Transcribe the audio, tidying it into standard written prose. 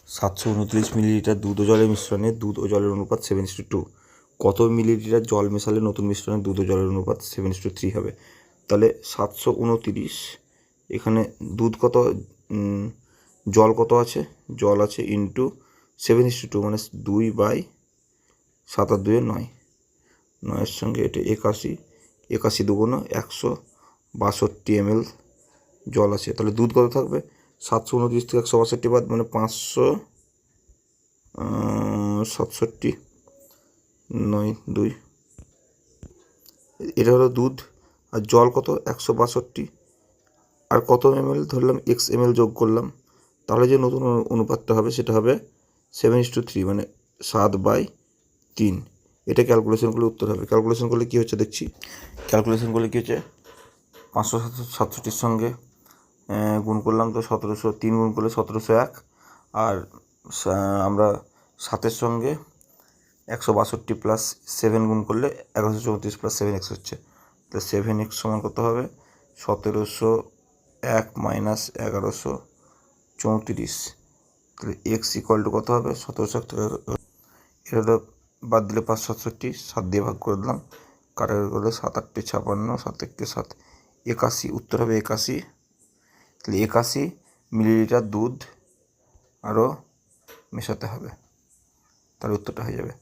729 millilitre দুধ ও জলের মিশ্রণে দুধ ও জলের অনুপাত 7:2। কত মিলিলিটার জল মেশালে নতুন মিশ্রণে দুধ ও জলের অনুপাত 7:3 হবে? তাহলে 729, এখানে দুধ কত, জল কত আছে, জল আছে ইন্টু 7:2 মানে 2/7 আর 2 9, 9-এর সঙ্গে এটা 81, 81 দুগুণ 162 ml জল আছে। তাহলে দুধ কত থাকবে? 729 থেকে 162 বাদ মানে 567, 9 2, এটা হলো দুধ। আর জল কত? 162, আর কত ml ধরলাম, ml যোগ করলাম, তাহলে যে নতুন অনুপাতটা হবে সেটা হবে 7:3 মানে 7/3। এটা ক্যালকুলেশন করলে উত্তর হবে। ক্যালকুলেশন করলে কী হচ্ছে দেখছি, ক্যালকুলেশন করলে কী হচ্ছে, 567 সঙ্গে গুণ করলাম তো 1700, 3 গুণ করলে 1701, আর আমরা 7-এর সঙ্গে 162 প্লাস 7 গুণ করলে 1134 প্লাস 7x হচ্ছে। তাহলে 7x সমান কত হবে? 1701 মাইনাস 1134। তাহলে x ইকুয়াল টু কত হবে? 1701 থেকে এটা হলো বাদ দিলে 567, 7 দিয়ে ভাগ করে দিলাম, কাটাকাটি করলে 7 8 56, 7 1 7, 81, উত্তর হবে 81। তাহলে 81 মিলিলিটার দুধ আরও মেশাতে হবে, তাহলে উত্তরটা হয়ে যাবে।